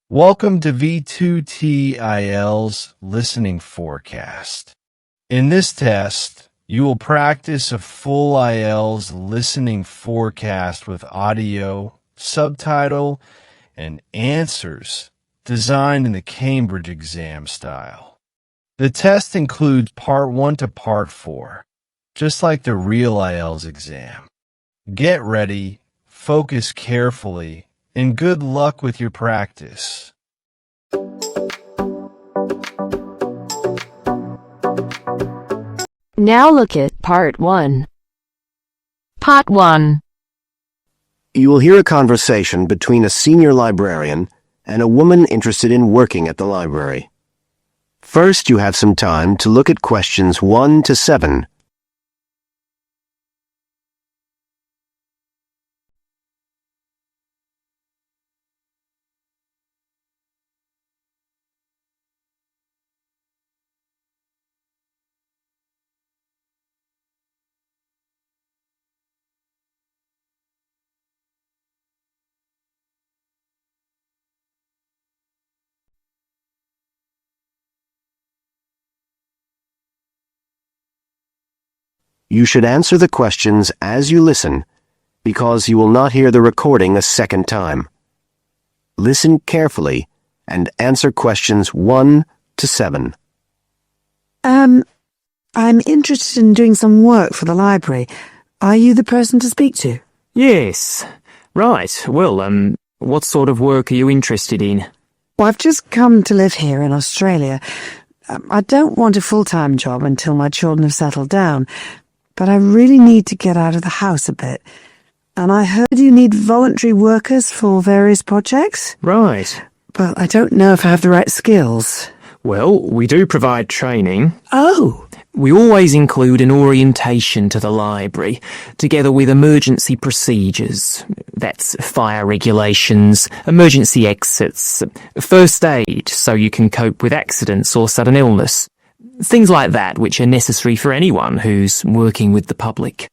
Welcome to V2T IELTS Listening Forecast. In this test, you will practice a full IELTS listening forecast with audio, subtitle, and answers designed in the Cambridge exam style. The test includes Part 1 to Part 4, just like the real IELTS exam. Get ready, focus carefully, and good luck with your practice. Now look at Part 1. Part 1. You will hear a conversation between a senior librarian and a woman interested in working at the library. First, you have some time to look at questions 1 to 7. You should answer the questions as you listen, because you will not hear the recording a second time. Listen carefully and answer questions 1 to 7. I'm interested in doing some work for the library. Are you the person to speak to? Yes. Right. Well, what sort of work are you interested in? Well, I've just come to live here in Australia. I don't want a full-time job until my children have settled down, but I really need to get out of the house a bit. And I heard you need voluntary workers for various projects. Right. But I don't know if I have the right skills. Well, we do provide training. Oh! We always include an orientation to the library, together with emergency procedures. That's fire regulations, emergency exits, first aid so you can cope with accidents or sudden illness. Things like that which are necessary for anyone who's working with the public.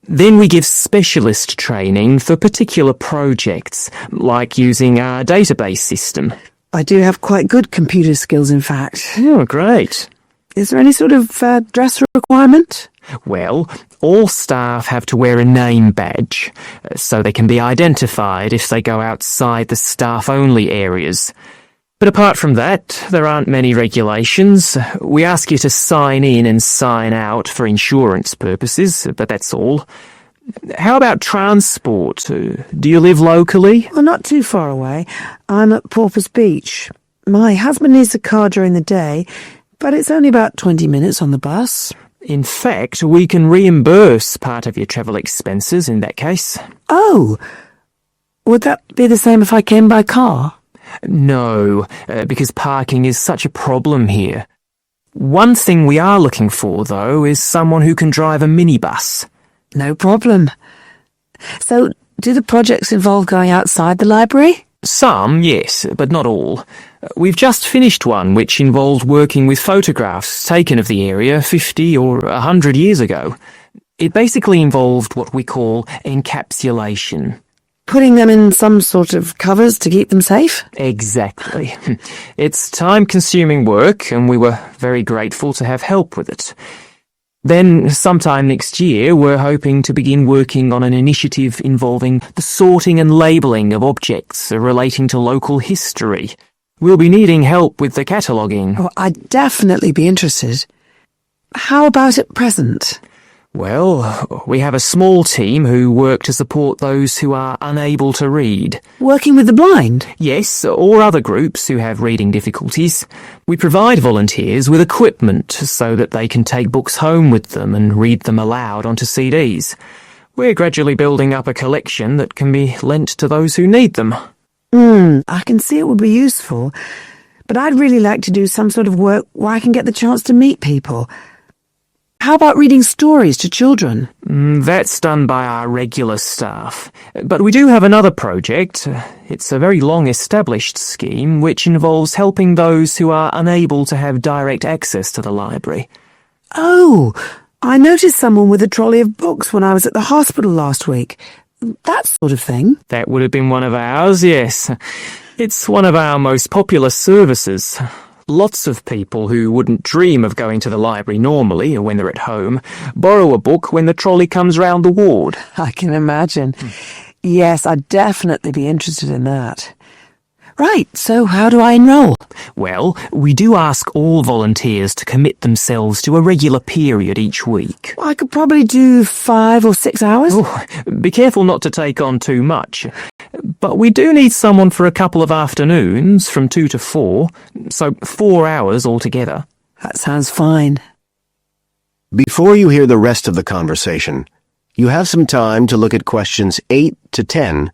Then we give specialist training for particular projects, like using our database system. I do have quite good computer skills, in fact. Oh, great. Is there any sort of dress requirement? Well, all staff have to wear a name badge, so they can be identified if they go outside the staff-only areas. But apart from that, there aren't many regulations. We ask you to sign in and sign out for insurance purposes, but that's all. How about transport? Do you live locally? Well, not too far away. I'm at Porpoise Beach. My husband needs a car during the day, but it's only about 20 minutes on the bus. In fact, we can reimburse part of your travel expenses in that case. Oh! Would that be the same if I came by car? No, because parking is such a problem here. One thing we are looking for, though, is someone who can drive a minibus. No problem. So, do the projects involve going outside the library? Some, yes, but not all. We've just finished one which involved working with photographs taken of the area 50 or 100 years ago. It basically involved what we call encapsulation. Putting them in some sort of covers to keep them safe? Exactly. It's time-consuming work, and we were very grateful to have help with it. Then, sometime next year, we're hoping to begin working on an initiative involving the sorting and labelling of objects relating to local history. We'll be needing help with the cataloguing. Oh, I'd definitely be interested. How about at present? Well, we have a small team who work to support those who are unable to read. Working with the blind? Yes, or other groups who have reading difficulties. We provide volunteers with equipment so that they can take books home with them and read them aloud onto CDs. We're gradually building up a collection that can be lent to those who need them. I can see it would be useful, but I'd really like to do some sort of work where I can get the chance to meet people. How about reading stories to children? That's done by our regular staff. But we do have another project. It's a very long-established scheme which involves helping those who are unable to have direct access to the library. Oh, I noticed someone with a trolley of books when I was at the hospital last week. That sort of thing. That would have been one of ours, yes. It's one of our most popular services. Lots of people who wouldn't dream of going to the library normally or when they're at home borrow a book when the trolley comes round the ward. I can imagine. Yes, I'd definitely be interested in that. Right, so how do I enroll? Well, we do ask all volunteers to commit themselves to a regular period each week. I could probably do 5 or 6 hours. Oh, be careful not to take on too much. But we do need someone for a couple of afternoons, from 2 to 4, so 4 hours altogether. That sounds fine. Before you hear the rest of the conversation, you have some time to look at questions 8 to 10.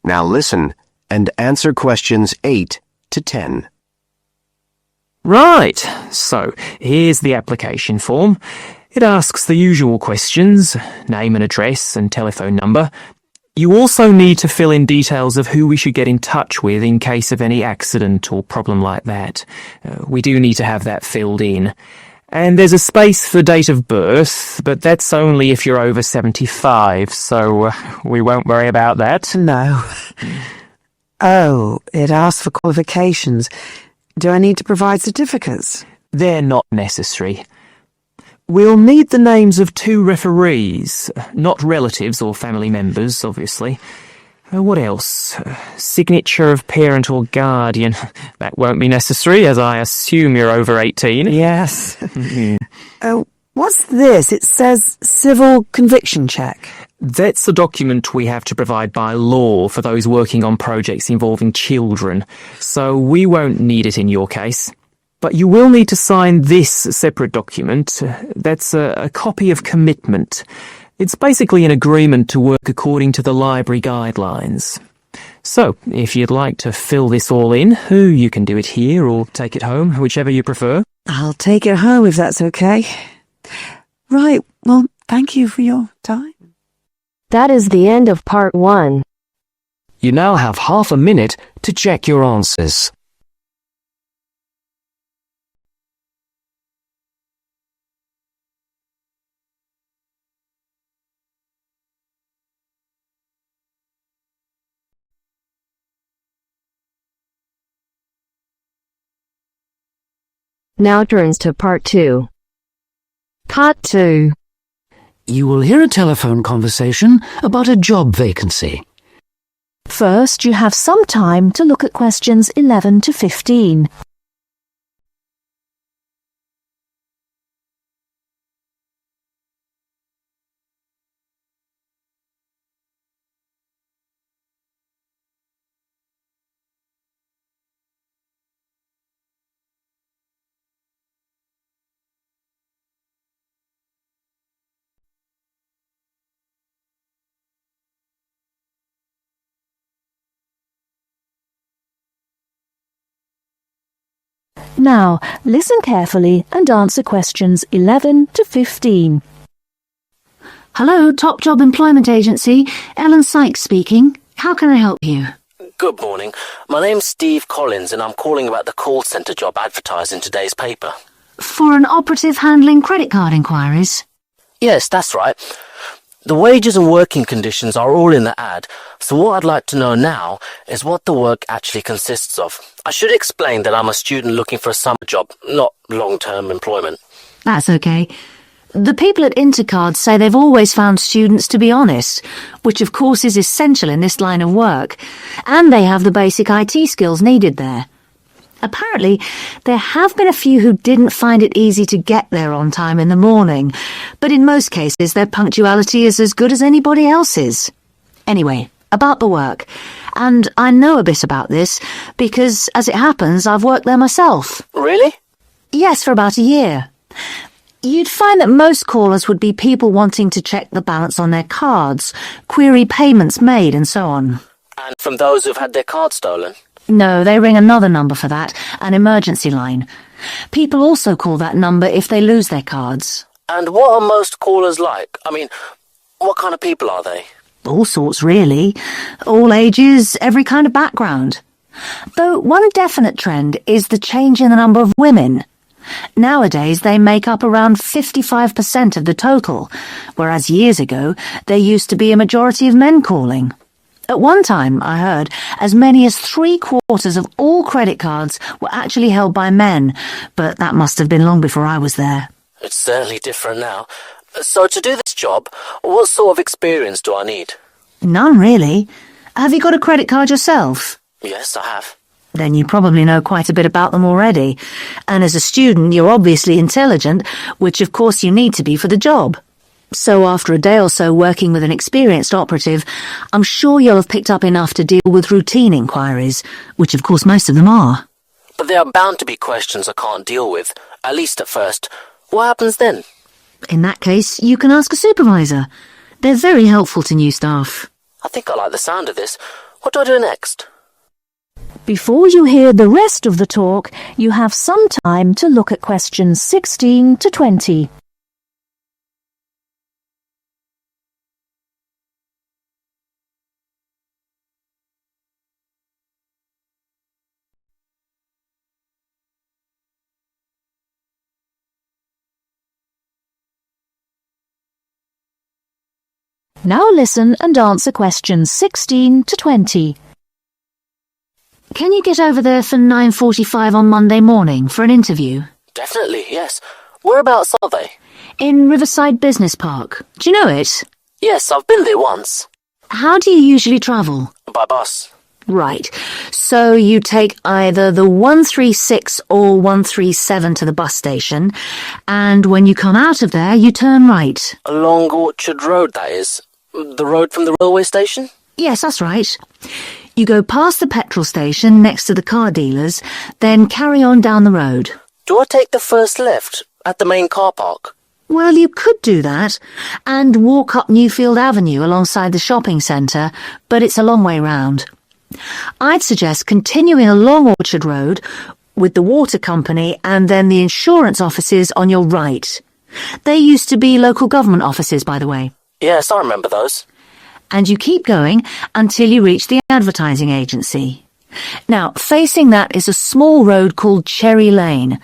Now listen and answer questions 8 to 10. Right, so here's the application form. It asks the usual questions, name and address and telephone number. You also need to fill in details of who we should get in touch with in case of any accident or problem like that. We do need to have that filled in. And there's a space for date of birth, but that's only if you're over 75, so we won't worry about that. No. Oh, it asks for qualifications. Do I need to provide certificates? They're not necessary. We'll need the names of 2 referees, not relatives or family members, obviously. What else? Signature of parent or guardian. That won't be necessary, as I assume you're over 18. Yes. What's this? It says civil conviction check. That's the document we have to provide by law for those working on projects involving children, so we won't need it in your case. But you will need to sign this separate document. That's a copy of commitment. It's basically an agreement to work according to the library guidelines. So, if you'd like to fill this all in, you can do it here or take it home, whichever you prefer. I'll take it home if that's okay. Right, well, thank you for your time. That is the end of part 1. You now have half a minute to check your answers. Now turns to part 2. Part 2. You will hear a telephone conversation about a job vacancy. First, you have some time to look at questions 11 to 15. Now, listen carefully and answer questions 11 to 15. Hello, Top Job Employment Agency. Ellen Sykes speaking. How can I help you? Good morning. My name's Steve Collins and I'm calling about the call centre job advertised in today's paper. For an operative handling credit card inquiries? Yes, that's right. The wages and working conditions are all in the ad, so what I'd like to know now is what the work actually consists of. I should explain that I'm a student looking for a summer job, not long-term employment. That's okay. The people at Intercard say they've always found students to be honest, which of course is essential in this line of work, and they have the basic IT skills needed there. Apparently, there have been a few who didn't find it easy to get there on time in the morning, but in most cases their punctuality is as good as anybody else's. Anyway, about the work. And I know a bit about this, because, as it happens, I've worked there myself. Really? Yes, for about a year. You'd find that most callers would be people wanting to check the balance on their cards, query payments made, and so on. And from those who've had their card stolen? No, they ring another number for that, an emergency line. People also call that number if they lose their cards. And what are most callers like? I mean, what kind of people are they? All sorts, really. All ages, every kind of background. Though one definite trend is the change in the number of women. Nowadays they make up around 55% of the total, whereas years ago there used to be a majority of men calling. At one time, I heard, as many as 3/4 of all credit cards were actually held by men, but that must have been long before I was there. It's certainly different now. So to do this job, what sort of experience do I need? None, really. Have you got a credit card yourself? Yes, I have. Then you probably know quite a bit about them already. And as a student, you're obviously intelligent, which of course you need to be for the job. So after a day or so working with an experienced operative, I'm sure you'll have picked up enough to deal with routine inquiries, which of course most of them are. But there are bound to be questions I can't deal with, at least at first. What happens then? In that case, you can ask a supervisor. They're very helpful to new staff. I think I like the sound of this. What do I do next? Before you hear the rest of the talk, you have some time to look at questions 16 to 20. Now listen and answer questions 16 to 20. Can you get over there for 9:45 on Monday morning for an interview? Definitely, yes. Whereabouts are they? In Riverside Business Park. Do you know it? Yes, I've been there once. How do you usually travel? By bus. Right. So you take either the 136 or 137 to the bus station, and when you come out of there, you turn right. Along Orchard Road, that is. The road from the railway station? Yes, that's right. You go past the petrol station next to the car dealers, then carry on down the road. Do I take the first left at the main car park? Well, you could do that, and walk up Newfield Avenue alongside the shopping centre, but it's a long way round. I'd suggest continuing along Orchard Road with the water company and then the insurance offices on your right. They used to be local government offices, by the way. Yes, I remember those. And you keep going until you reach the advertising agency. Now, facing that is a small road called Cherry Lane.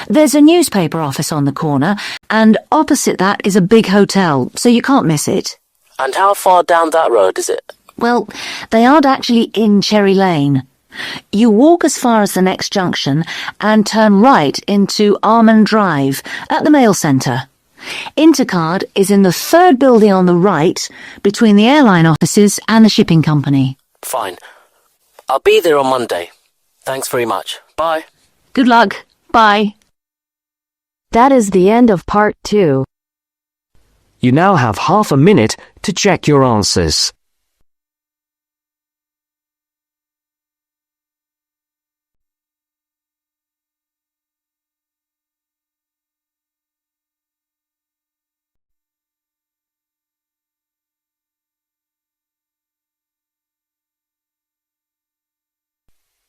There's a newspaper office on the corner, and opposite that is a big hotel, so you can't miss it. And how far down that road is it? Well, they aren't actually in Cherry Lane. You walk as far as the next junction and turn right into Almond Drive at the mail centre. Intercard is in the third building on the right, between the airline offices and the shipping company. Fine. I'll be there on Monday. Thanks very much. Bye. Good luck. Bye. That is the end of part 2. You now have half a minute to check your answers.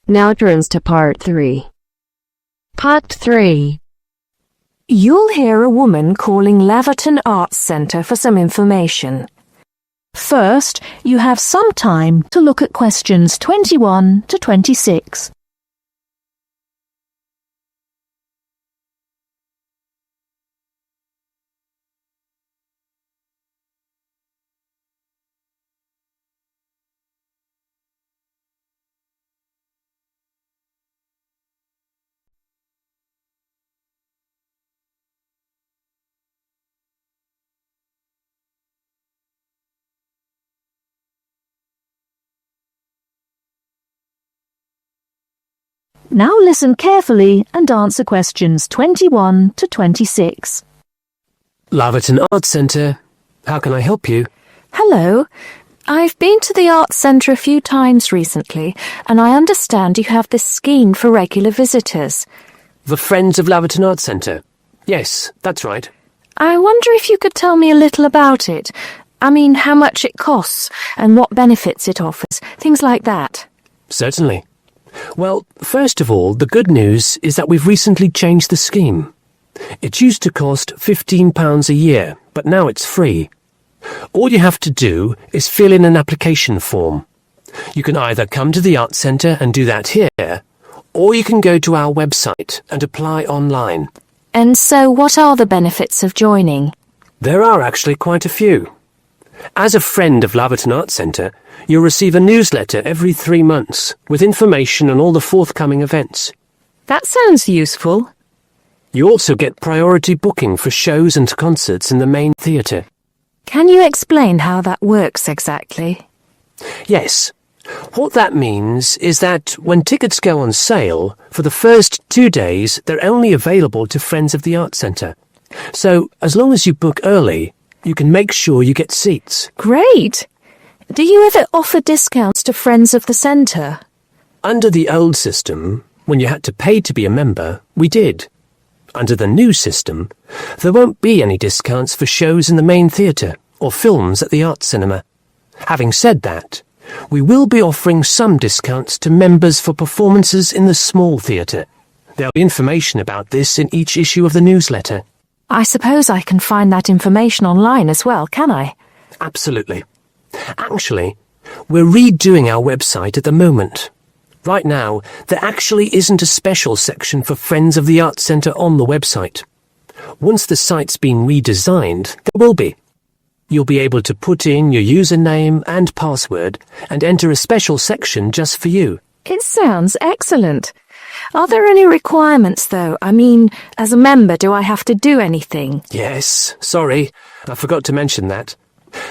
Now turns to part 3. Part 3. You'll hear a woman calling Laverton Arts Centre for some information. First, you have some time to look at questions 21 to 26. Now listen carefully and answer questions 21 to 26. Laverton Arts Centre. How can I help you? Hello. I've been to the Arts Centre a few times recently, and I understand you have this scheme for regular visitors. The Friends of Laverton Arts Centre. Yes, that's right. I wonder if you could tell me a little about it. I mean, how much it costs and what benefits it offers, things like that. Certainly. Well, first of all, the good news is that we've recently changed the scheme. It used to cost £15 a year, but now it's free. All you have to do is fill in an application form. You can either come to the Arts Centre and do that here, or you can go to our website and apply online. And so what are the benefits of joining? There are actually quite a few. As a friend of Laverton Arts Centre, you'll receive a newsletter every 3 months with information on all the forthcoming events. That sounds useful. You also get priority booking for shows and concerts in the main theatre. Can you explain how that works exactly? Yes. What that means is that when tickets go on sale, for the first 2 days they're only available to friends of the Arts Centre. So, as long as you book early, you can make sure you get seats. Great! Do you ever offer discounts to friends of the centre? Under the old system, when you had to pay to be a member, we did. Under the new system, there won't be any discounts for shows in the main theatre or films at the Arts Cinema. Having said that, we will be offering some discounts to members for performances in the small theatre. There'll be information about this in each issue of the newsletter. I suppose I can find that information online as well, can I? Absolutely. Actually, we're redoing our website at the moment. Right now, there actually isn't a special section for Friends of the Arts Centre on the website. Once the site's been redesigned, there will be. You'll be able to put in your username and password and enter a special section just for you. It sounds excellent. Are there any requirements, though? I mean, as a member, do I have to do anything? Yes, sorry, I forgot to mention that.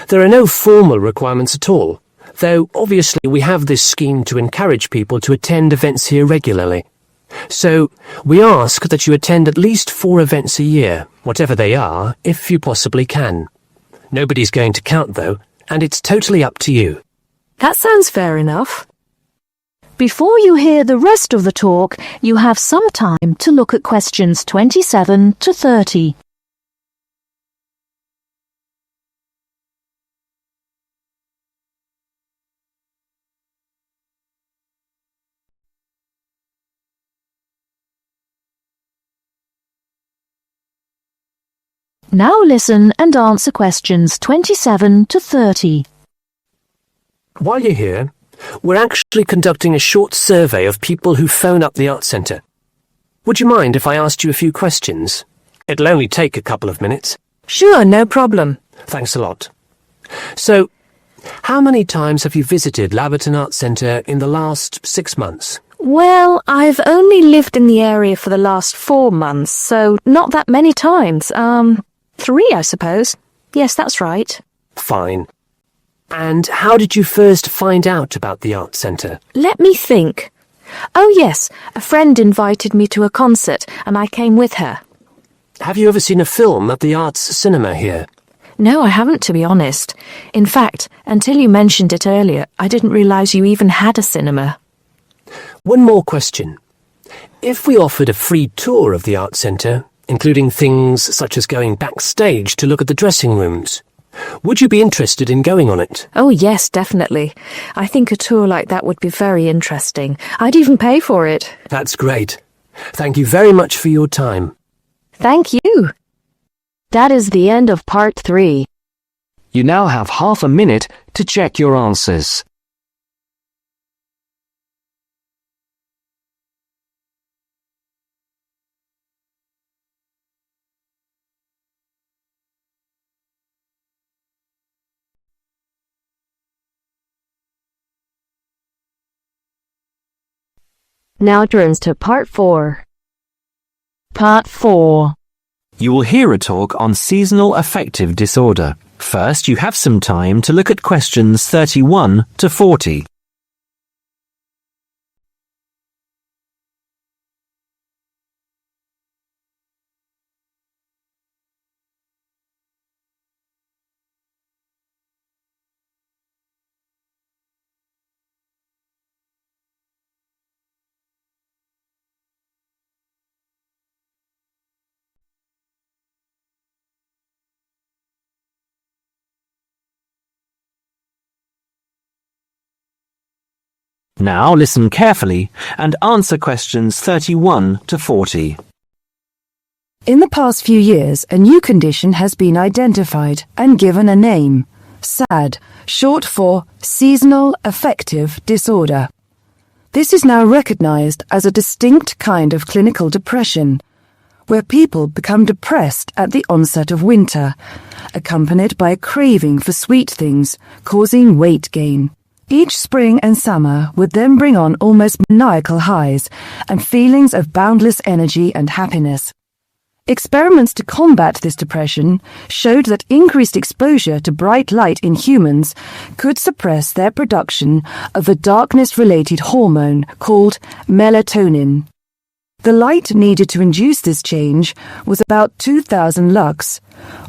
There are no formal requirements at all, though obviously we have this scheme to encourage people to attend events here regularly. So, we ask that you attend at least 4 events a year, whatever they are, if you possibly can. Nobody's going to count, though, and it's totally up to you. That sounds fair enough. Before you hear the rest of the talk, you have some time to look at questions 27 to 30. Now listen and answer questions 27 to 30. While you're here, we're actually conducting a short survey of people who phone up the Arts Centre. Would you mind if I asked you a few questions? It'll only take a couple of minutes. Sure, no problem. Thanks a lot. So, how many times have you visited Laverton Arts Centre in the last 6 months? Well, I've only lived in the area for the last 4 months, so not that many times. 3, I suppose. Yes, that's right. Fine. And how did you first find out about the Arts Centre? Let me think. Oh, yes, a friend invited me to a concert, and I came with her. Have you ever seen a film at the Arts Cinema here? No, I haven't, to be honest. In fact, until you mentioned it earlier, I didn't realise you even had a cinema. One more question. If we offered a free tour of the Arts Centre, including things such as going backstage to look at the dressing rooms, would you be interested in going on it? Oh, yes, definitely. I think a tour like that would be very interesting. I'd even pay for it. That's great. Thank you very much for your time. Thank you. That is the end of part 3. You now have half a minute to check your answers. Now turns to part 4. Part 4. You will hear a talk on seasonal affective disorder. First, you have some time to look at questions 31 to 40. Now listen carefully and answer questions 31 to 40. In the past few years, a new condition has been identified and given a name. SAD, short for Seasonal Affective Disorder. This is now recognized as a distinct kind of clinical depression, where people become depressed at the onset of winter, accompanied by a craving for sweet things, causing weight gain. Each spring and summer would then bring on almost maniacal highs and feelings of boundless energy and happiness. Experiments to combat this depression showed that increased exposure to bright light in humans could suppress their production of a darkness-related hormone called melatonin. The light needed to induce this change was about 2,000 lux,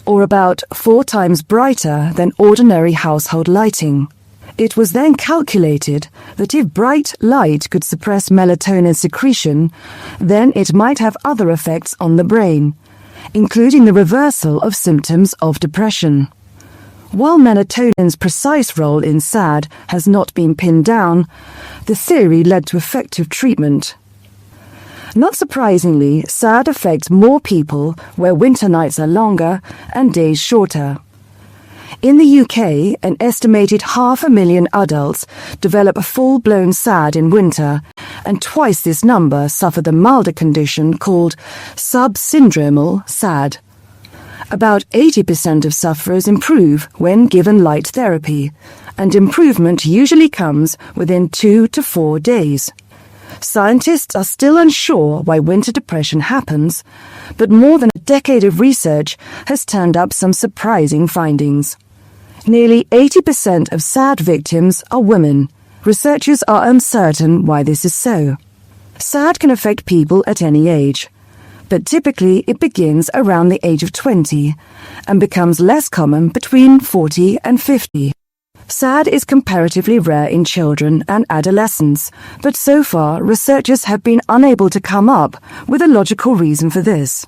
or about 4 times brighter than ordinary household lighting. It was then calculated that if bright light could suppress melatonin secretion, then it might have other effects on the brain, including the reversal of symptoms of depression. While melatonin's precise role in SAD has not been pinned down, the theory led to effective treatment. Not surprisingly, SAD affects more people where winter nights are longer and days shorter. In the UK, an estimated 500,000 adults develop a full-blown SAD in winter, and twice this number suffer the milder condition called subsyndromal SAD. About 80% of sufferers improve when given light therapy, and improvement usually comes within 2 to 4 days. Scientists are still unsure why winter depression happens, but more than a decade of research has turned up some surprising findings. Nearly 80% of SAD victims are women. Researchers are uncertain why this is so. SAD can affect people at any age, but typically it begins around the age of 20 and becomes less common between 40 and 50. SAD is comparatively rare in children and adolescents, but so far researchers have been unable to come up with a logical reason for this.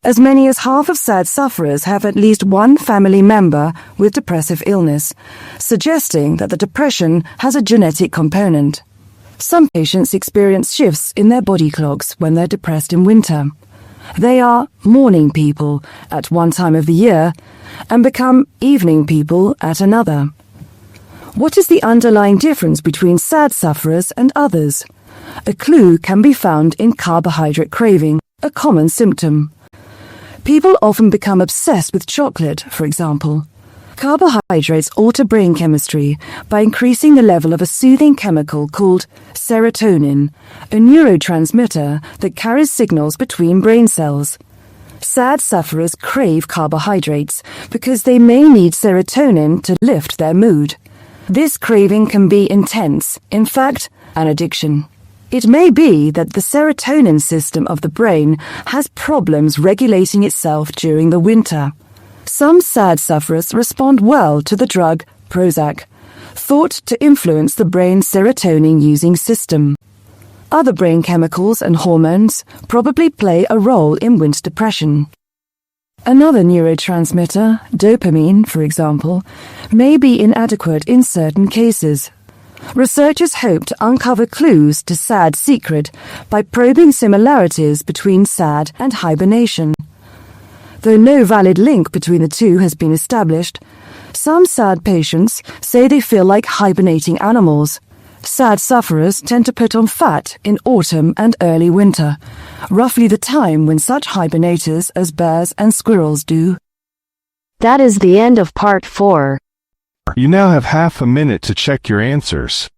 As many as half of SAD sufferers have at least one family member with depressive illness, suggesting that the depression has a genetic component. Some patients experience shifts in their body clocks when they're depressed in winter. They are morning people at one time of the year and become evening people at another. What is the underlying difference between SAD sufferers and others? A clue can be found in carbohydrate craving, a common symptom. People often become obsessed with chocolate, for example. Carbohydrates alter brain chemistry by increasing the level of a soothing chemical called serotonin, a neurotransmitter that carries signals between brain cells. SAD sufferers crave carbohydrates because they may need serotonin to lift their mood. This craving can be intense, in fact, an addiction. It may be that the serotonin system of the brain has problems regulating itself during the winter. Some SAD sufferers respond well to the drug Prozac, thought to influence the brain's serotonin-using system. Other brain chemicals and hormones probably play a role in winter depression. Another neurotransmitter, dopamine, for example, may be inadequate in certain cases. Researchers hope to uncover clues to SAD's secret by probing similarities between SAD and hibernation. Though no valid link between the two has been established, some SAD patients say they feel like hibernating animals. SAD sufferers tend to put on fat in autumn and early winter, roughly the time when such hibernators as bears and squirrels do. That is the end of part 4. You now have half a minute to check your answers.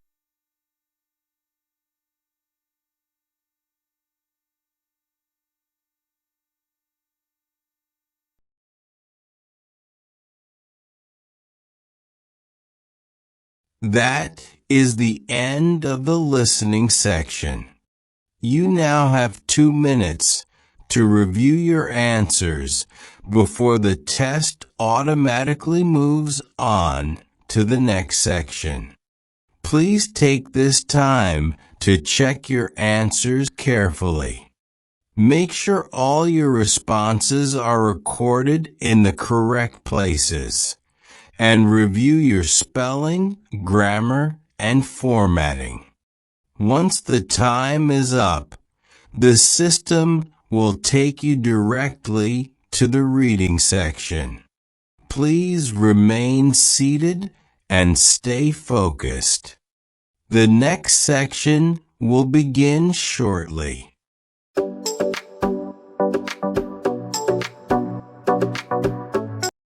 That is the end of the listening section. You now have 2 minutes to review your answers before the test automatically moves on to the next section. Please take this time to check your answers carefully. Make sure all your responses are recorded in the correct places, and review your spelling, grammar, and formatting. Once the time is up, the system will take you directly to the reading section. please remain seated and stay focused. The next section will begin shortly.